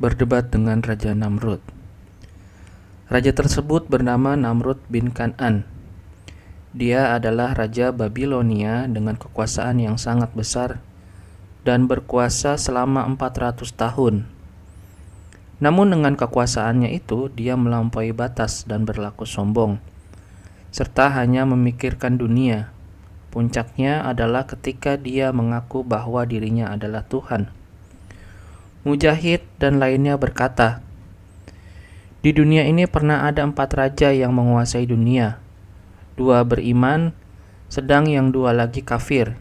berdebat dengan Raja Namrud. Raja tersebut bernama Namrud bin Kan'an. Dia adalah Raja Babilonia dengan kekuasaan yang sangat besar dan berkuasa selama 400 tahun. Namun dengan kekuasaannya itu, dia melampaui batas dan berlaku sombong, serta hanya memikirkan dunia. Puncaknya adalah ketika dia mengaku bahwa dirinya adalah Tuhan. Mujahid dan lainnya berkata, "Di dunia ini pernah ada 4 raja yang menguasai dunia. 2 beriman, sedang yang 2 lagi kafir.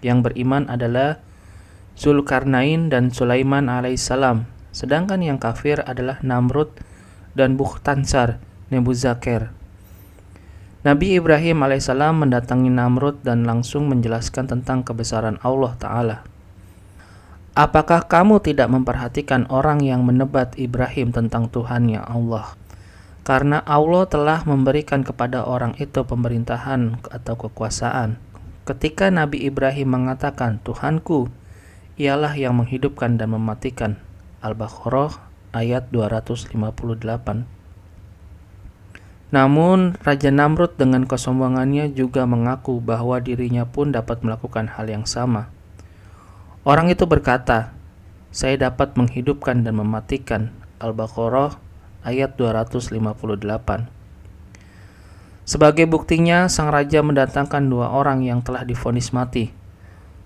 Yang beriman adalah Zulkarnain dan Sulaiman alaihissalam, sedangkan yang kafir adalah Namrud dan Bukhtansar Nebuzakar." Nabi Ibrahim alaihissalam mendatangi Namrud dan langsung menjelaskan tentang kebesaran Allah Ta'ala. "Apakah kamu tidak memperhatikan orang yang menebat Ibrahim tentang Tuhannya Allah? Karena Allah telah memberikan kepada orang itu pemerintahan atau kekuasaan. Ketika Nabi Ibrahim mengatakan, 'Tuhanku, ialah yang menghidupkan dan mematikan.'" Al-Baqarah ayat 258. Namun, Raja Namrud dengan kesombongannya juga mengaku bahwa dirinya pun dapat melakukan hal yang sama. Orang itu berkata, "Saya dapat menghidupkan dan mematikan." Al-Baqarah ayat 258. Sebagai buktinya, sang raja mendatangkan 2 orang yang telah divonis mati.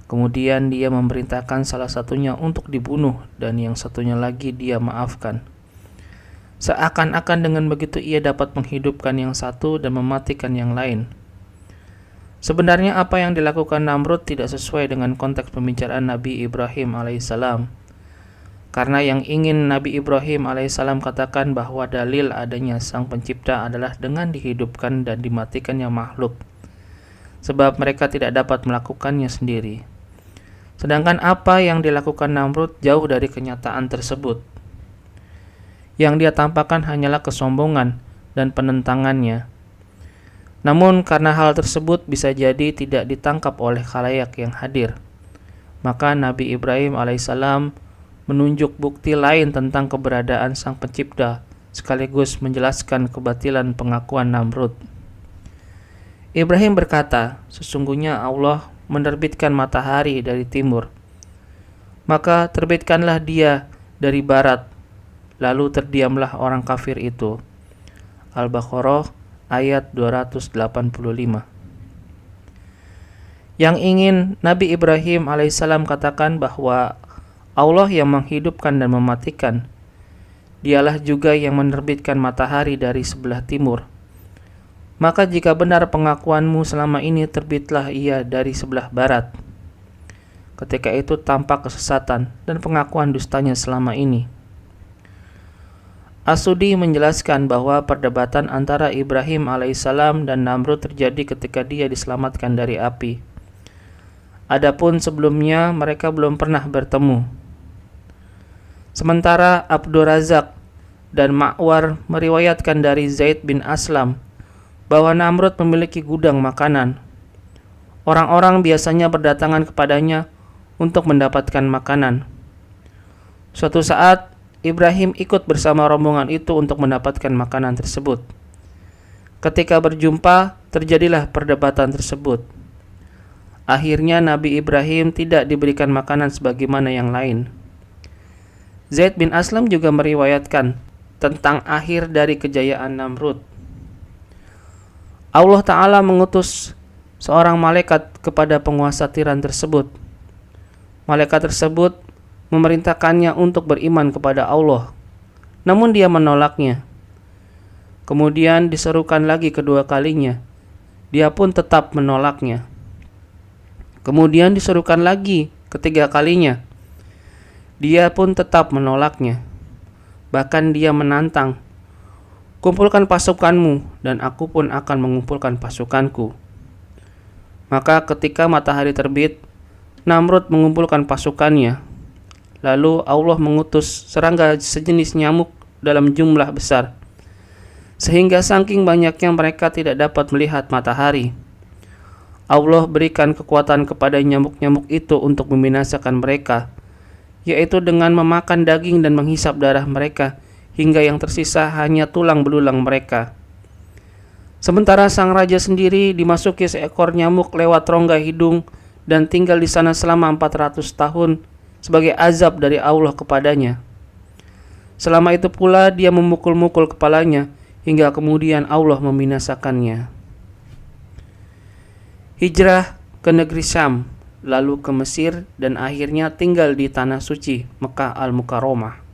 Kemudian dia memerintahkan salah satunya untuk dibunuh dan yang satunya lagi dia maafkan. Seakan-akan dengan begitu ia dapat menghidupkan yang satu dan mematikan yang lain. Sebenarnya apa yang dilakukan Namrud tidak sesuai dengan konteks pembicaraan Nabi Ibrahim alaihissalam. Karena yang ingin Nabi Ibrahim alaihissalam katakan bahwa dalil adanya sang pencipta adalah dengan dihidupkan dan dimatikannya makhluk, sebab mereka tidak dapat melakukannya sendiri. Sedangkan apa yang dilakukan Namrud jauh dari kenyataan tersebut. Yang dia tampakkan hanyalah kesombongan dan penentangannya. Namun karena hal tersebut bisa jadi tidak ditangkap oleh khalayak yang hadir, maka Nabi Ibrahim alaihissalam menunjuk bukti lain tentang keberadaan sang pencipta, sekaligus menjelaskan kebatilan pengakuan Namrud. Ibrahim berkata, "Sesungguhnya Allah menerbitkan matahari dari timur, maka terbitkanlah dia dari barat, lalu terdiamlah orang kafir itu." Al-Baqarah ayat 285. Yang ingin Nabi Ibrahim alaihissalam katakan bahwa Allah yang menghidupkan dan mematikan, dialah juga yang menerbitkan matahari dari sebelah timur. Maka jika benar pengakuanmu selama ini, terbitlah ia dari sebelah barat. Ketika itu tampak kesesatan dan pengakuan dustanya selama ini. As-Sudi menjelaskan bahwa perdebatan antara Ibrahim alaihissalam dan Namrud terjadi ketika dia diselamatkan dari api. Adapun sebelumnya mereka belum pernah bertemu. Sementara Abdur Razak dan Ma'war meriwayatkan dari Zaid bin Aslam bahwa Namrud memiliki gudang makanan. Orang-orang biasanya berdatangan kepadanya untuk mendapatkan makanan. Suatu saat Ibrahim ikut bersama rombongan itu untuk mendapatkan makanan tersebut. Ketika berjumpa, terjadilah perdebatan tersebut. Akhirnya Nabi Ibrahim tidak diberikan makanan sebagaimana yang lain. Zaid bin Aslam juga meriwayatkan tentang akhir dari kejayaan Namrud. Allah Ta'ala mengutus seorang malaikat kepada penguasa tiran tersebut. Malaikat tersebut memerintahkannya untuk beriman kepada Allah, namun dia menolaknya. Kemudian diserukan lagi kedua kalinya, dia pun tetap menolaknya. Kemudian diserukan lagi ketiga kalinya, dia pun tetap menolaknya. Bahkan dia menantang, "Kumpulkan pasukanmu dan aku pun akan mengumpulkan pasukanku." Maka ketika matahari terbit, Namrud mengumpulkan pasukannya. Lalu Allah mengutus serangga sejenis nyamuk dalam jumlah besar, sehingga saking banyaknya mereka tidak dapat melihat matahari. Allah berikan kekuatan kepada nyamuk-nyamuk itu untuk membinasakan mereka, yaitu dengan memakan daging dan menghisap darah mereka, hingga yang tersisa hanya tulang belulang mereka. Sementara sang raja sendiri dimasuki seekor nyamuk lewat rongga hidung dan tinggal di sana selama 400 tahun sebagai azab dari Allah kepadanya. Selama itu pula dia memukul-mukul kepalanya hingga kemudian Allah membinasakannya. Hijrah ke negeri Syam, lalu ke Mesir, dan akhirnya tinggal di tanah suci Mekah Al-Mukarramah.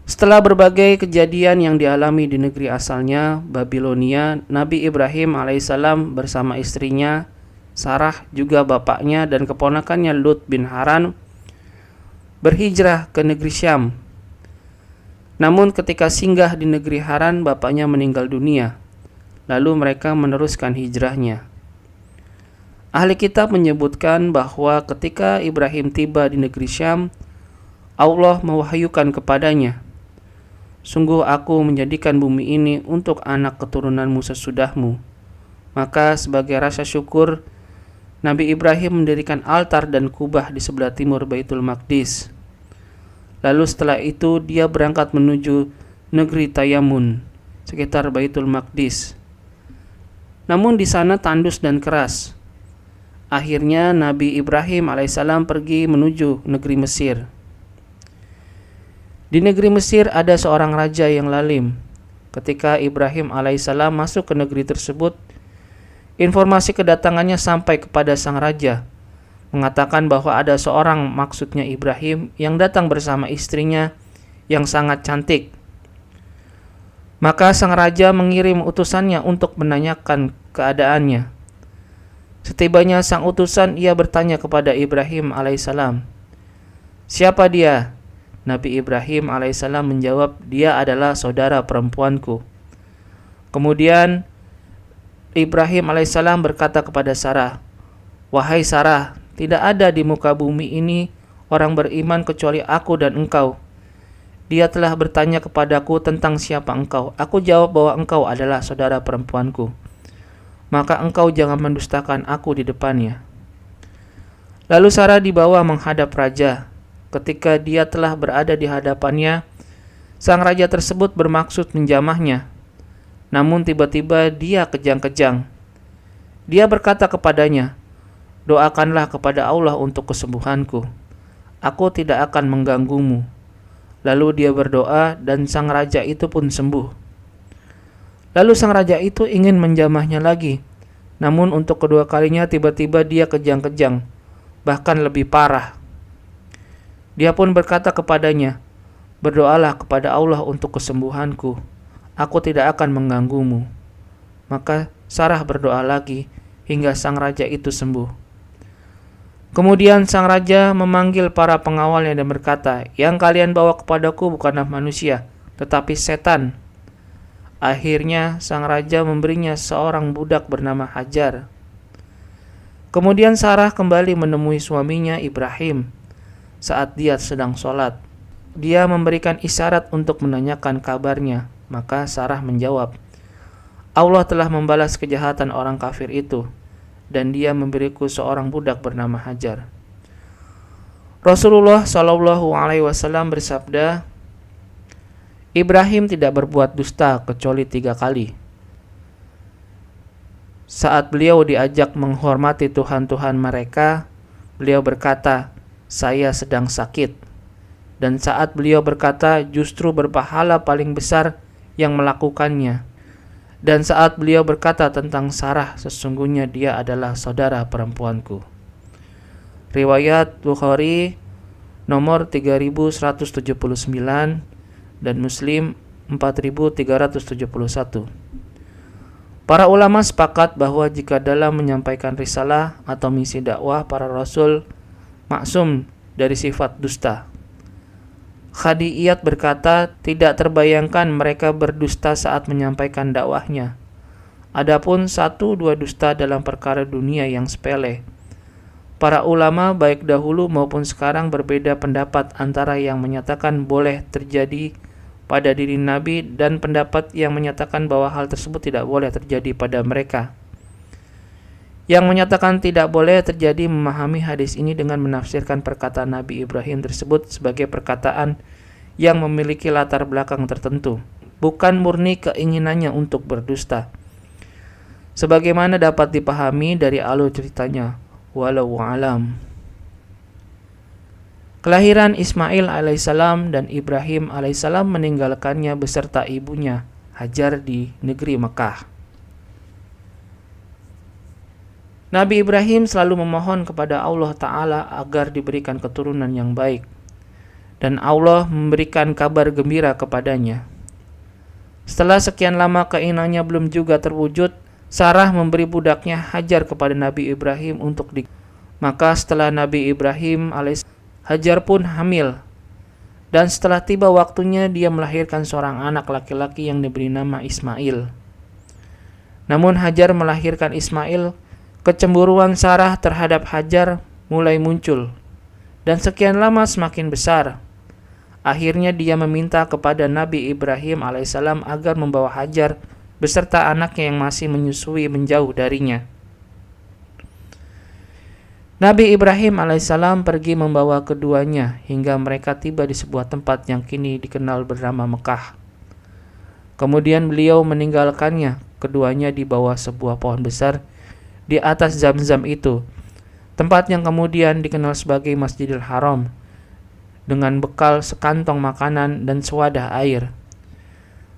Setelah berbagai kejadian yang dialami di negeri asalnya, Babilonia, Nabi Ibrahim alaihissalam bersama istrinya Sarah, juga bapaknya dan keponakannya Lut bin Haran berhijrah ke negeri Syam. Namun ketika singgah di negeri Haran, bapaknya meninggal dunia. Lalu mereka meneruskan hijrahnya. Ahli kitab menyebutkan bahwa ketika Ibrahim tiba di negeri Syam, Allah mewahyukan kepadanya, "Sungguh aku menjadikan bumi ini untuk anak keturunanmu sesudahmu." Maka sebagai rasa syukur, Nabi Ibrahim mendirikan altar dan kubah di sebelah timur Baitul Maqdis. Lalu setelah itu dia berangkat menuju negeri Tayamun, sekitar Baitul Maqdis. Namun di sana tandus dan keras. Akhirnya Nabi Ibrahim alaihissalam pergi menuju negeri Mesir. Di negeri Mesir ada seorang raja yang lalim. Ketika Ibrahim alaihissalam masuk ke negeri tersebut, informasi kedatangannya sampai kepada sang raja, mengatakan bahwa ada seorang, maksudnya Ibrahim, yang datang bersama istrinya yang sangat cantik. Maka sang raja mengirim utusannya untuk menanyakan keadaannya. Setibanya sang utusan, ia bertanya kepada Ibrahim alaihissalam, "Siapa dia?" Nabi Ibrahim alaihissalam menjawab, "Dia adalah saudara perempuanku." Kemudian Ibrahim alaihissalam berkata kepada Sarah, "Wahai Sarah, tidak ada di muka bumi ini orang beriman kecuali aku dan engkau. Dia telah bertanya kepadaku tentang siapa engkau. Aku jawab bahwa engkau adalah saudara perempuanku. Maka engkau jangan mendustakan aku di depannya." Lalu Sarah dibawa menghadap raja. Ketika dia telah berada di hadapannya, sang raja tersebut bermaksud menjamahnya. Namun tiba-tiba dia kejang-kejang. Dia berkata kepadanya, "Doakanlah kepada Allah untuk kesembuhanku. Aku tidak akan mengganggumu." Lalu dia berdoa dan sang raja itu pun sembuh. Lalu sang raja itu ingin menjamahnya lagi. Namun untuk kedua kalinya tiba-tiba dia kejang-kejang, bahkan lebih parah. Dia pun berkata kepadanya, "Berdoalah kepada Allah untuk kesembuhanku. Aku tidak akan mengganggumu." Maka Sarah berdoa lagi hingga sang raja itu sembuh. Kemudian sang raja memanggil para pengawalnya dan berkata, "Yang kalian bawa kepadaku bukanlah manusia, tetapi setan." Akhirnya sang raja memberinya seorang budak bernama Hajar. Kemudian Sarah kembali menemui suaminya Ibrahim saat dia sedang sholat. Dia memberikan isyarat untuk menanyakan kabarnya. Maka Sarah menjawab, "Allah telah membalas kejahatan orang kafir itu, dan dia memberiku seorang budak bernama Hajar." Rasulullah SAW bersabda, "Ibrahim tidak berbuat dusta kecuali 3 kali. Saat beliau diajak menghormati Tuhan-Tuhan mereka, beliau berkata, 'Saya sedang sakit.' Dan saat beliau berkata, justru berpahala paling besar yang melakukannya. Dan saat beliau berkata tentang Sarah, sesungguhnya dia adalah saudara perempuanku." Riwayat Bukhari nomor 3179 dan Muslim 4371. Para ulama sepakat bahwa jika dalam menyampaikan risalah atau misi dakwah, para rasul maksum dari sifat dusta. Khadijah berkata, tidak terbayangkan mereka berdusta saat menyampaikan dakwahnya. Adapun 1-2 dusta dalam perkara dunia yang sepele. Para ulama baik dahulu maupun sekarang berbeda pendapat antara yang menyatakan boleh terjadi pada diri Nabi dan pendapat yang menyatakan bahwa hal tersebut tidak boleh terjadi pada mereka. Yang menyatakan tidak boleh terjadi memahami hadis ini dengan menafsirkan perkataan Nabi Ibrahim tersebut sebagai perkataan yang memiliki latar belakang tertentu, bukan murni keinginannya untuk berdusta. Sebagaimana dapat dipahami dari alur ceritanya, walau alam. Kelahiran Ismail alaihissalam dan Ibrahim alaihissalam meninggalkannya beserta ibunya Hajar di negeri Mekah. Nabi Ibrahim selalu memohon kepada Allah Ta'ala agar diberikan keturunan yang baik, dan Allah memberikan kabar gembira kepadanya. Setelah sekian lama keinginannya belum juga terwujud, Sarah memberi budaknya Hajar kepada Nabi Ibrahim untuk Maka setelah Nabi Ibrahim Hajar pun hamil, dan setelah tiba waktunya dia melahirkan seorang anak laki-laki yang diberi nama Ismail. Namun Hajar melahirkan Ismail, kecemburuan Sarah terhadap Hajar mulai muncul, dan sekian lama semakin besar. Akhirnya dia meminta kepada Nabi Ibrahim alaihissalam agar membawa Hajar beserta anaknya yang masih menyusui menjauh darinya. Nabi Ibrahim alaihissalam pergi membawa keduanya hingga mereka tiba di sebuah tempat yang kini dikenal bernama Mekah. Kemudian beliau meninggalkannya, keduanya di bawah sebuah pohon besar di atas Zam-Zam itu, tempat yang kemudian dikenal sebagai Masjidil Haram, dengan bekal sekantong makanan dan sewadah air.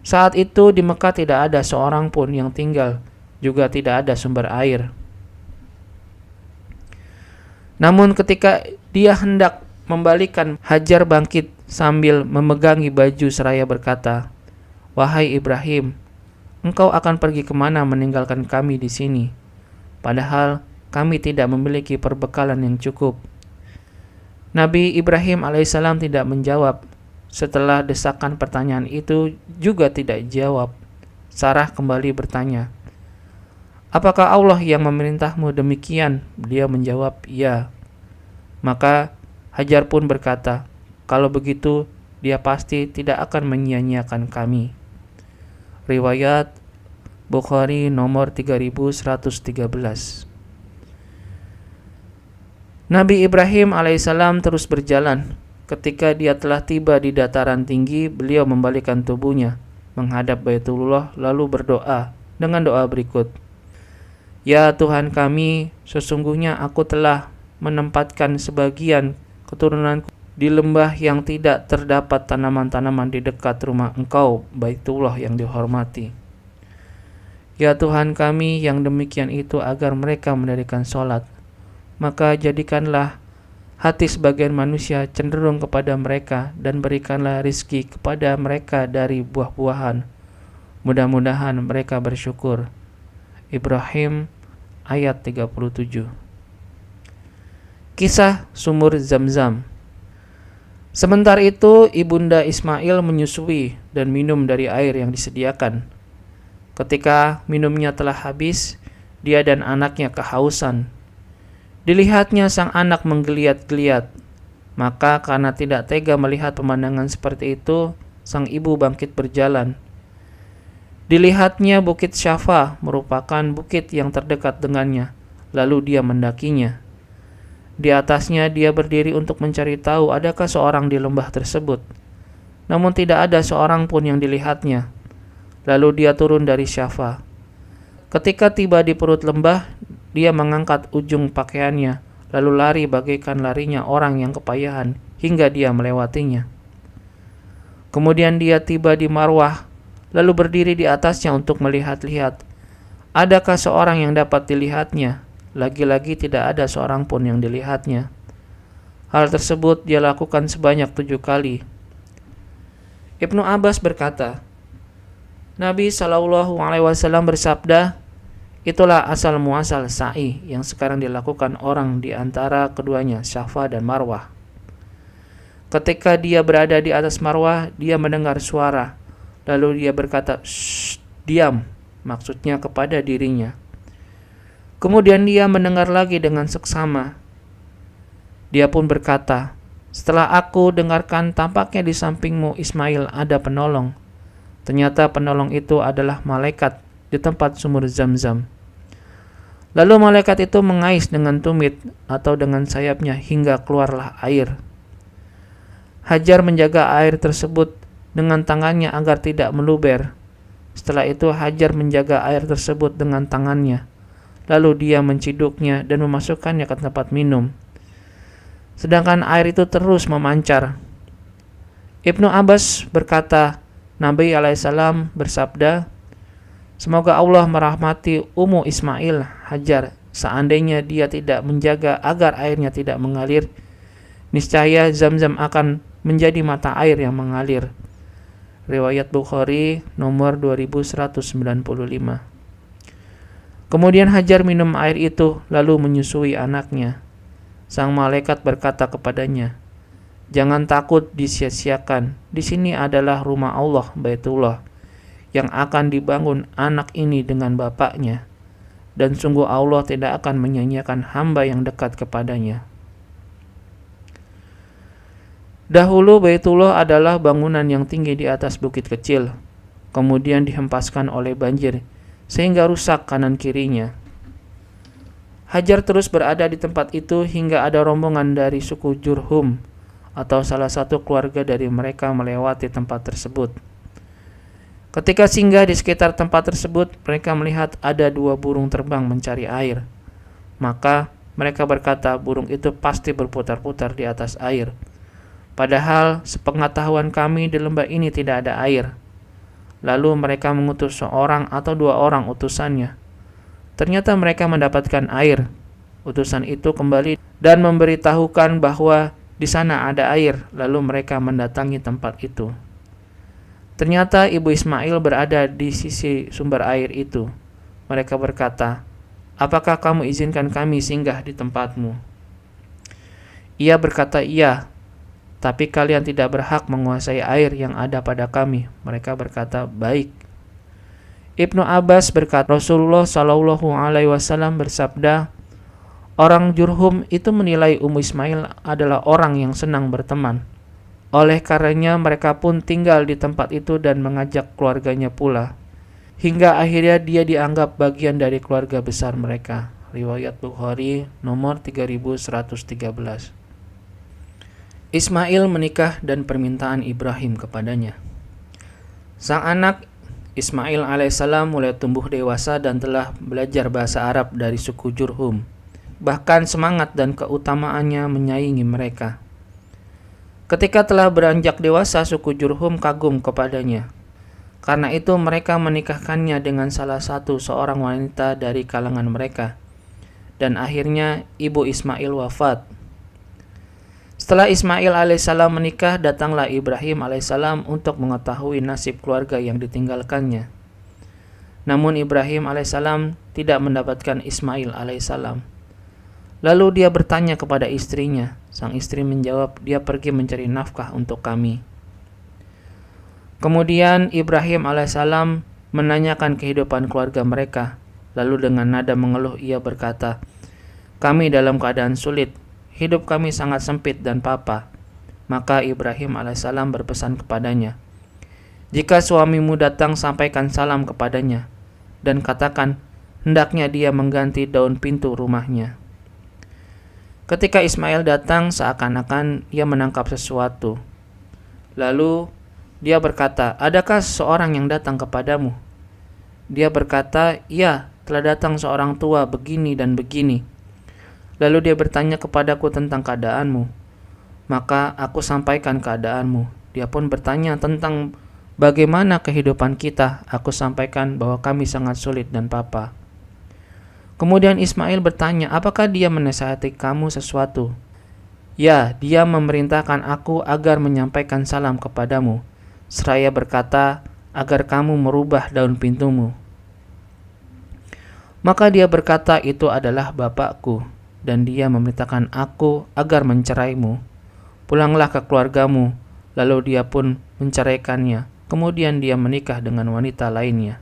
Saat itu di Mekah tidak ada seorang pun yang tinggal, juga tidak ada sumber air. Namun ketika dia hendak membalikan, Hajar bangkit sambil memegangi baju seraya berkata, "Wahai Ibrahim, engkau akan pergi kemana meninggalkan kami di sini? Padahal kami tidak memiliki perbekalan yang cukup." Nabi Ibrahim alaihissalam tidak menjawab. Setelah desakan pertanyaan itu juga tidak dijawab, Sarah kembali bertanya, "Apakah Allah yang memerintahmu demikian?" Dia menjawab, "Ya." Maka Hajar pun berkata, "Kalau begitu, dia pasti tidak akan menyia-nyiakan kami." Riwayat Bukhari nomor 3113. Nabi Ibrahim alaihissalam terus berjalan. Ketika dia telah tiba di dataran tinggi, beliau membalikan tubuhnya menghadap Baitullah lalu berdoa dengan doa berikut, "Ya Tuhan kami, sesungguhnya aku telah menempatkan sebagian keturunanku di lembah yang tidak terdapat tanaman-tanaman di dekat rumah Engkau, Baitullah yang dihormati. Ya Tuhan kami, yang demikian itu agar mereka mendirikan sholat, maka jadikanlah hati sebagian manusia cenderung kepada mereka dan berikanlah rizki kepada mereka dari buah-buahan. Mudah-mudahan mereka bersyukur." Ibrahim ayat 37. Kisah sumur Zam-Zam. Sementara itu ibunda Ismail menyusui dan minum dari air yang disediakan. Ketika minumnya telah habis, dia dan anaknya kehausan. Dilihatnya sang anak menggeliat-geliat. Maka karena tidak tega melihat pemandangan seperti itu, sang ibu bangkit berjalan. Dilihatnya Bukit Syafa merupakan bukit yang terdekat dengannya, lalu dia mendakinya. Di atasnya dia berdiri untuk mencari tahu adakah seorang di lembah tersebut. Namun tidak ada seorang pun yang dilihatnya. Lalu dia turun dari Syafa. Ketika tiba di perut lembah, dia mengangkat ujung pakaiannya, lalu lari bagaikan larinya orang yang kepayahan hingga dia melewatinya. Kemudian dia tiba di Marwah, lalu berdiri di atasnya untuk melihat-lihat. Adakah seorang yang dapat dilihatnya? Lagi-lagi tidak ada seorang pun yang dilihatnya. Hal tersebut dia lakukan sebanyak 7 kali. Ibnu Abbas berkata, Nabi SAW bersabda, "Itulah asal muasal sa'i yang sekarang dilakukan orang di antara keduanya, Syafa dan Marwah." Ketika dia berada di atas Marwah, dia mendengar suara. Lalu dia berkata, "Shh, diam," maksudnya kepada dirinya. Kemudian dia mendengar lagi dengan seksama. Dia pun berkata, "Setelah aku dengarkan, tampaknya di sampingmu Ismail ada penolong." Ternyata penolong itu adalah malaikat di tempat sumur Zam-Zam. Lalu malaikat itu mengais dengan tumit atau dengan sayapnya hingga keluarlah air. Hajar menjaga air tersebut dengan tangannya agar tidak meluber. Setelah itu Hajar menjaga air tersebut dengan tangannya. Lalu dia menciduknya dan memasukkannya ke tempat minum. Sedangkan air itu terus memancar. Ibnu Abbas berkata, Nabi alaihissalam bersabda, semoga Allah merahmati Ummu Ismail Hajar, seandainya dia tidak menjaga agar airnya tidak mengalir, niscaya Zam-Zam akan menjadi mata air yang mengalir. Riwayat Bukhari nomor 2195. Kemudian Hajar minum air itu lalu menyusui anaknya. Sang malaikat berkata kepadanya, jangan takut disia-siakan. Di sini adalah rumah Allah, Baitullah, yang akan dibangun anak ini dengan bapaknya. Dan sungguh Allah tidak akan menyanyiakan hamba yang dekat kepadanya. Dahulu Baitullah adalah bangunan yang tinggi di atas bukit kecil, kemudian dihempaskan oleh banjir, sehingga rusak kanan kirinya. Hajar terus berada di tempat itu hingga ada rombongan dari suku Jurhum, atau salah satu keluarga dari mereka melewati tempat tersebut. Ketika singgah di sekitar tempat tersebut, mereka melihat ada 2 burung terbang mencari air. Maka mereka berkata, burung itu pasti berputar-putar di atas air. Padahal sepengetahuan kami di lembah ini tidak ada air. Lalu mereka mengutus seorang atau 2 orang utusannya. Ternyata mereka mendapatkan air. Utusan itu kembali dan memberitahukan bahwa di sana ada air. Lalu mereka mendatangi tempat itu. Ternyata ibu Ismail berada di sisi sumber air itu. Mereka berkata, apakah kamu izinkan kami singgah di tempatmu? Ia berkata, iya, tapi kalian tidak berhak menguasai air yang ada pada kami. Mereka berkata, baik. Ibnu Abbas berkata, Rasulullah Shallallahu Alaihi Wasallam bersabda, orang Jurhum itu menilai Ummu Ismail adalah orang yang senang berteman. Oleh karenanya mereka pun tinggal di tempat itu dan mengajak keluarganya pula. Hingga akhirnya dia dianggap bagian dari keluarga besar mereka. Riwayat Bukhari nomor 3113. Ismail menikah dan permintaan Ibrahim kepadanya. Sang anak Ismail alaihissalam mulai tumbuh dewasa dan telah belajar bahasa Arab dari suku Jurhum. Bahkan semangat dan keutamaannya menyaingi mereka. Ketika telah beranjak dewasa, suku Jurhum kagum kepadanya. Karena itu mereka menikahkannya dengan salah satu seorang wanita dari kalangan mereka. Dan akhirnya ibu Ismail wafat. Setelah Ismail alaihissalam menikah, datanglah Ibrahim alaihissalam untuk mengetahui nasib keluarga yang ditinggalkannya. Namun Ibrahim alaihissalam tidak mendapatkan Ismail alaihissalam. Lalu dia bertanya kepada istrinya. Sang istri menjawab, dia pergi mencari nafkah untuk kami. Kemudian Ibrahim alaihissalam menanyakan kehidupan keluarga mereka. Lalu dengan nada mengeluh ia berkata, kami dalam keadaan sulit. Hidup kami sangat sempit dan papa. Maka Ibrahim alaihissalam berpesan kepadanya, jika suamimu datang sampaikan salam kepadanya dan katakan hendaknya dia mengganti daun pintu rumahnya. Ketika Ismail datang, seakan-akan ia menangkap sesuatu. Lalu dia berkata, adakah seorang yang datang kepadamu? Dia berkata, iya, telah datang seorang tua begini dan begini. Lalu dia bertanya kepadaku tentang keadaanmu. Maka aku sampaikan keadaanmu. Dia pun bertanya tentang bagaimana kehidupan kita. Aku sampaikan bahwa kami sangat sulit dan papa. Kemudian Ismail bertanya, apakah dia menasihati kamu sesuatu? Ya, dia memerintahkan aku agar menyampaikan salam kepadamu, seraya berkata agar kamu merubah daun pintumu. Maka dia berkata, itu adalah bapakku, dan dia memerintahkan aku agar menceraimu. Pulanglah ke keluargamu. Lalu dia pun menceraikannya. Kemudian dia menikah dengan wanita lainnya.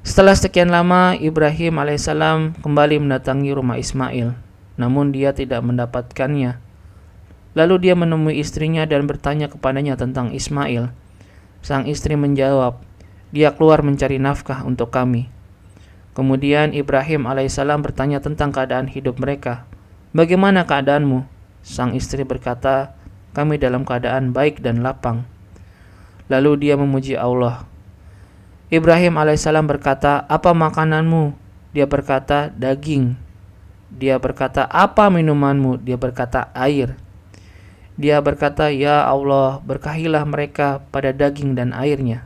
Setelah sekian lama, Ibrahim alaihissalam kembali mendatangi rumah Ismail, namun dia tidak mendapatkannya. Lalu dia menemui istrinya dan bertanya kepadanya tentang Ismail. Sang istri menjawab, dia keluar mencari nafkah untuk kami. Kemudian Ibrahim alaihissalam bertanya tentang keadaan hidup mereka. "Bagaimana keadaanmu?" Sang istri berkata, "Kami dalam keadaan baik dan lapang." Lalu dia memuji Allah. Ibrahim alaihissalam berkata, "Apa makananmu?" Dia berkata, "Daging." Dia berkata, "Apa minumanmu?" Dia berkata, "Air." Dia berkata, "Ya Allah, berkahilah mereka pada daging dan airnya."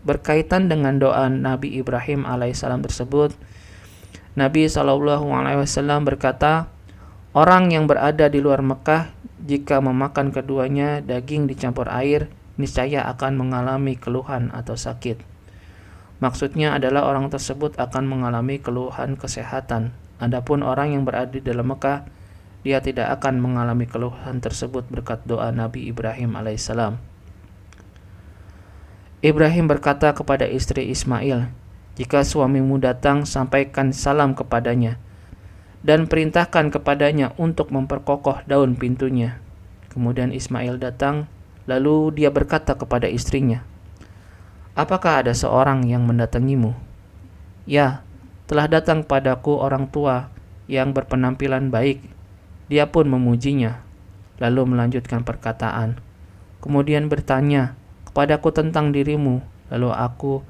Berkaitan dengan doa Nabi Ibrahim alaihissalam tersebut, Nabi SAW berkata, orang yang berada di luar Mekah jika memakan keduanya daging dicampur air, niscaya akan mengalami keluhan atau sakit. Maksudnya adalah orang tersebut akan mengalami keluhan kesehatan. Adapun orang yang berada di dalam Mekah, dia tidak akan mengalami keluhan tersebut berkat doa Nabi Ibrahim alaihissalam. Ibrahim berkata kepada istri Ismail, "Jika suamimu datang, sampaikan salam kepadanya dan perintahkan kepadanya untuk memperkokoh daun pintunya." Kemudian Ismail datang, lalu dia berkata kepada istrinya, "Apakah ada seorang yang mendatangimu?" "Ya, telah datang padaku orang tua yang berpenampilan baik." Dia pun memujinya, lalu melanjutkan perkataan, kemudian bertanya kepadaku tentang dirimu, lalu aku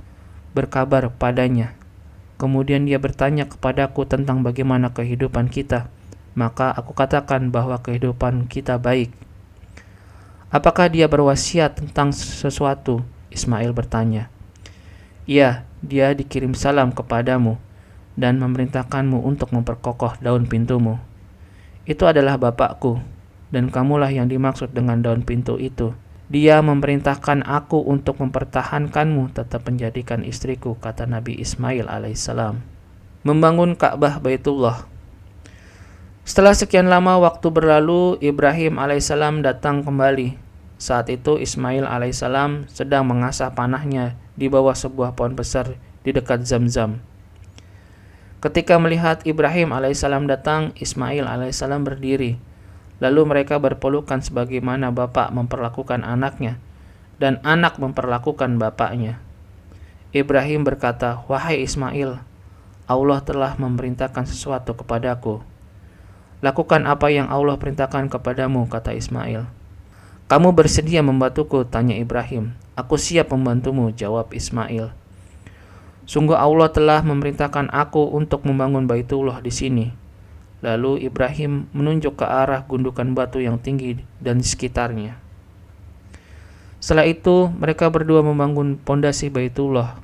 berkabar padanya. Kemudian dia bertanya kepadaku tentang bagaimana kehidupan kita, maka aku katakan bahwa kehidupan kita baik. "Apakah dia berwasiat tentang sesuatu?" Ismail bertanya. "Ya, dia dikirim salam kepadamu dan memerintahkanmu untuk memperkokoh daun pintumu." "Itu adalah bapakku, dan kamulah yang dimaksud dengan daun pintu itu. Dia memerintahkan aku untuk mempertahankanmu tetap menjadikan istriku," kata Nabi Ismail alaihissalam. Membangun Ka'bah Baitullah. Setelah sekian lama waktu berlalu, Ibrahim alaihissalam datang kembali. Saat itu Ismail alaihissalam sedang mengasah panahnya di bawah sebuah pohon besar di dekat Zamzam. Ketika melihat Ibrahim alaihissalam datang, Ismail alaihissalam berdiri. Lalu mereka berpelukan sebagaimana bapak memperlakukan anaknya dan anak memperlakukan bapaknya. Ibrahim berkata, "Wahai Ismail, Allah telah memerintahkan sesuatu kepadaku." "Lakukan apa yang Allah perintahkan kepadamu," kata Ismail. "Kamu bersedia membantuku?" tanya Ibrahim. "Aku siap membantumu," jawab Ismail. "Sungguh Allah telah memerintahkan aku untuk membangun Baitullah di sini." Lalu Ibrahim menunjuk ke arah gundukan batu yang tinggi dan di sekitarnya. Setelah itu mereka berdua membangun pondasi Baitullah.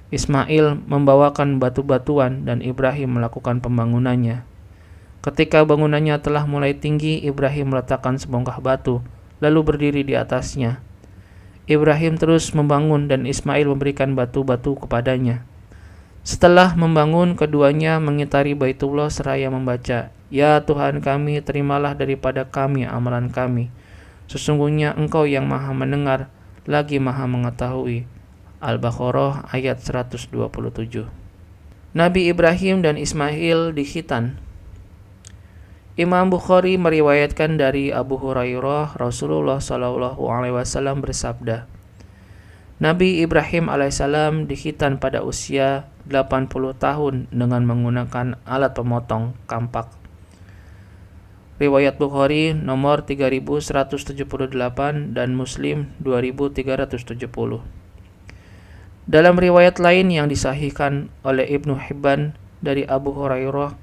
Ismail membawakan batu-batuan dan Ibrahim melakukan pembangunannya. Ketika bangunannya telah mulai tinggi, Ibrahim meletakkan sebongkah batu lalu berdiri di atasnya. Ibrahim terus membangun dan Ismail memberikan batu-batu kepadanya. Setelah membangun, keduanya mengitari Baitullah seraya membaca, "Ya Tuhan kami, terimalah daripada kami amalan kami. Sesungguhnya Engkau yang maha mendengar, lagi maha mengetahui." Al-Baqarah ayat 127. Nabi Ibrahim dan Ismail di khitan. Imam Bukhari meriwayatkan dari Abu Hurairah, Rasulullah SAW bersabda, Nabi Ibrahim alaihissalam dikhitan pada usia 80 tahun dengan menggunakan alat pemotong kampak. Riwayat Bukhari nomor 3178 dan Muslim 2370. Dalam riwayat lain yang disahihkan oleh Ibnu Hibban dari Abu Hurairah,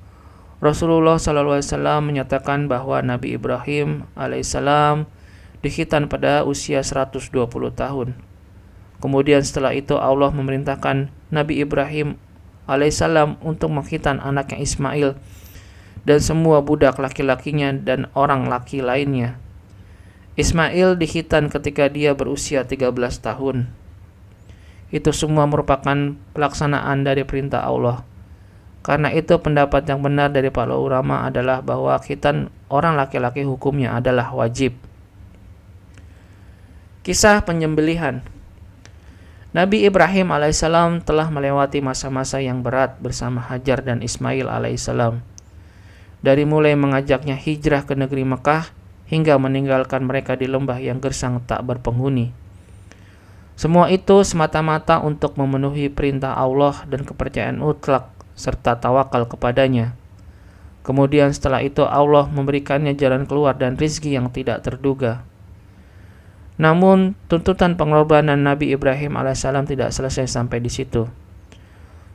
Rasulullah SAW menyatakan bahwa Nabi Ibrahim alaihissalam dikhitan pada usia 120 tahun. Kemudian setelah itu Allah memerintahkan Nabi Ibrahim alaihissalam untuk mengkhitan anaknya Ismail dan semua budak laki-lakinya dan orang laki lainnya. Ismail dikhitan ketika dia berusia 13 tahun. Itu semua merupakan pelaksanaan dari perintah Allah. Karena itu pendapat yang benar dari para ulama adalah bahwa khitan orang laki-laki hukumnya adalah wajib. Kisah penyembelihan. Nabi Ibrahim alaihissalam telah melewati masa-masa yang berat bersama Hajar dan Ismail alaihissalam. Dari mulai mengajaknya hijrah ke negeri Mekah hingga meninggalkan mereka di lembah yang gersang tak berpenghuni. Semua itu semata-mata untuk memenuhi perintah Allah dan kepercayaan mutlak serta tawakal kepadanya. Kemudian setelah itu Allah memberikannya jalan keluar dan rizki yang tidak terduga. Namun tuntutan pengorbanan Nabi Ibrahim alaihissalam tidak selesai sampai di situ.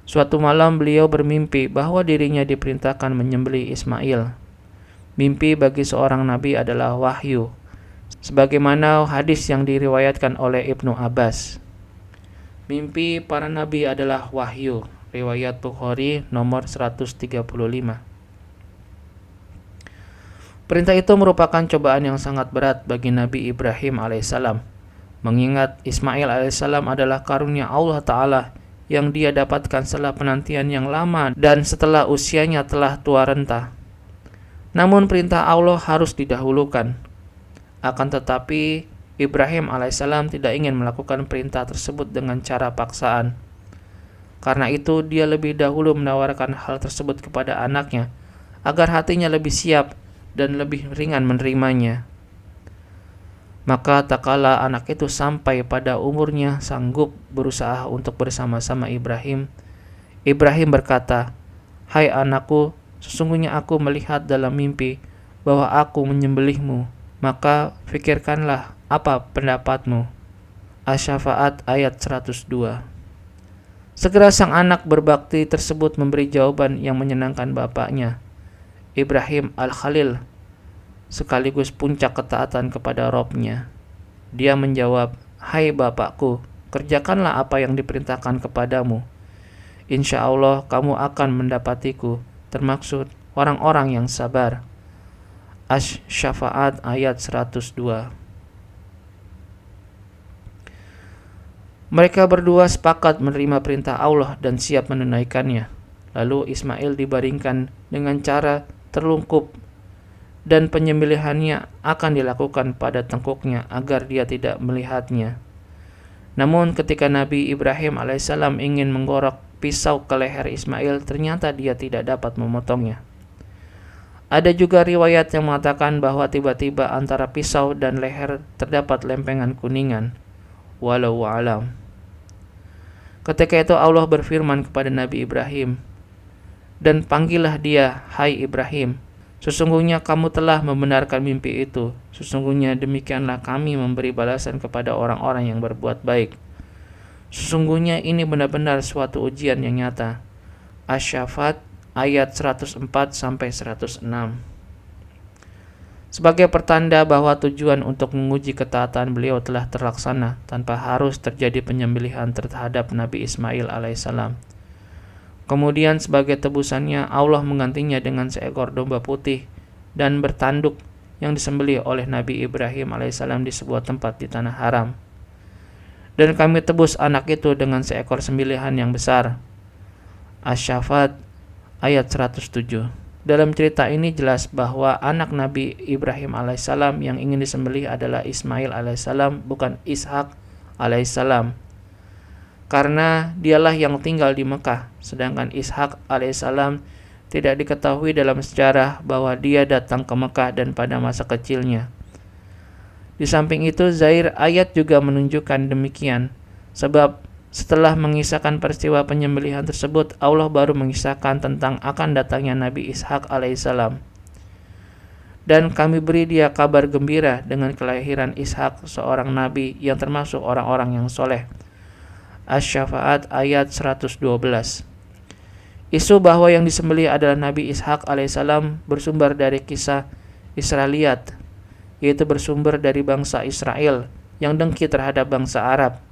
Suatu malam beliau bermimpi bahwa dirinya diperintahkan menyembelih Ismail. Mimpi bagi seorang nabi adalah wahyu, sebagaimana hadis yang diriwayatkan oleh Ibnu Abbas. Mimpi para nabi adalah wahyu. Riwayat Bukhari nomor 135. Perintah itu merupakan cobaan yang sangat berat bagi Nabi Ibrahim alaihissalam, mengingat Ismail alaihissalam adalah karunia Allah Ta'ala yang dia dapatkan setelah penantian yang lama dan setelah usianya telah tua renta. Namun perintah Allah harus didahulukan. Akan tetapi Ibrahim alaihissalam tidak ingin melakukan perintah tersebut dengan cara paksaan. Karena itu dia lebih dahulu menawarkan hal tersebut kepada anaknya agar hatinya lebih siap dan lebih ringan menerimanya. Maka tak kala anak itu sampai pada umurnya sanggup berusaha untuk bersama-sama Ibrahim, Ibrahim berkata, "Hai anakku, sesungguhnya aku melihat dalam mimpi bahwa aku menyembelihmu, maka fikirkanlah apa pendapatmu." Asy-Syafa'at ayat 102. Segera sang anak berbakti tersebut memberi jawaban yang menyenangkan bapaknya, Ibrahim Al-Khalil, sekaligus puncak ketaatan kepada Robnya. Dia menjawab, "Hai bapakku, kerjakanlah apa yang diperintahkan kepadamu. Insya Allah kamu akan mendapatiku, termaksud orang-orang yang sabar." Asy-Syafa'at ayat 102. Mereka berdua sepakat menerima perintah Allah dan siap menunaikannya. Lalu Ismail dibaringkan dengan cara terlungkup dan penyembelihannya akan dilakukan pada tengkuknya agar dia tidak melihatnya. Namun ketika Nabi Ibrahim alaihissalam ingin menggorok pisau ke leher Ismail, ternyata dia tidak dapat memotongnya. Ada juga riwayat yang mengatakan bahwa tiba-tiba antara pisau dan leher terdapat lempengan kuningan. Wallahu a'lam. Ketika itu Allah berfirman kepada Nabi Ibrahim, "Dan panggillah dia, hai Ibrahim. Sesungguhnya kamu telah membenarkan mimpi itu. Sesungguhnya demikianlah kami memberi balasan kepada orang-orang yang berbuat baik. Sesungguhnya ini benar-benar suatu ujian yang nyata." Asy-Syafa'at ayat 104-106. Sebagai pertanda bahwa tujuan untuk menguji ketaatan beliau telah terlaksana tanpa harus terjadi penyembelihan terhadap Nabi Ismail alaihissalam. Kemudian sebagai tebusannya Allah menggantinya dengan seekor domba putih dan bertanduk yang disembelih oleh Nabi Ibrahim alaihissalam di sebuah tempat di tanah haram. Dan kami tebus anak itu dengan seekor sembelihan yang besar. Asy-Syafa'at ayat 107. Dalam cerita ini jelas bahwa anak Nabi Ibrahim alaihissalam yang ingin disembelih adalah Ismail alaihissalam, bukan Ishak alaihissalam. Karena dialah yang tinggal di Mekah, sedangkan Ishak alaihissalam tidak diketahui dalam sejarah bahwa dia datang ke Mekah dan pada masa kecilnya. Di samping itu, zahir ayat juga menunjukkan demikian, sebab setelah mengisahkan peristiwa penyembelihan tersebut, Allah baru mengisahkan tentang akan datangnya Nabi Ishak alaihissalam. Dan kami beri dia kabar gembira dengan kelahiran Ishak, seorang nabi yang termasuk orang-orang yang soleh. Asy-Syafa'at ayat 112. Isu bahwa yang disembelih adalah Nabi Ishak alaihissalam bersumber dari kisah Israiliyat, yaitu bersumber dari bangsa Israel yang dengki terhadap bangsa Arab.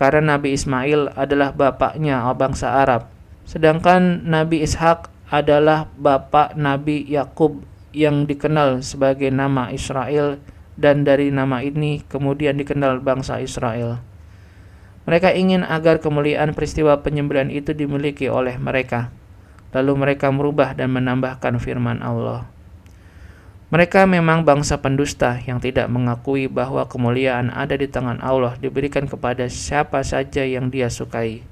Karena Nabi Ismail adalah bapaknya bangsa Arab, sedangkan Nabi Ishak adalah bapak Nabi Yakub yang dikenal sebagai nama Israel, dan dari nama ini kemudian dikenal bangsa Israel. Mereka ingin agar kemuliaan peristiwa penyembelihan itu dimiliki oleh mereka. Lalu mereka merubah dan menambahkan firman Allah. Mereka memang bangsa pendusta yang tidak mengakui bahwa kemuliaan ada di tangan Allah, diberikan kepada siapa saja yang Dia sukai.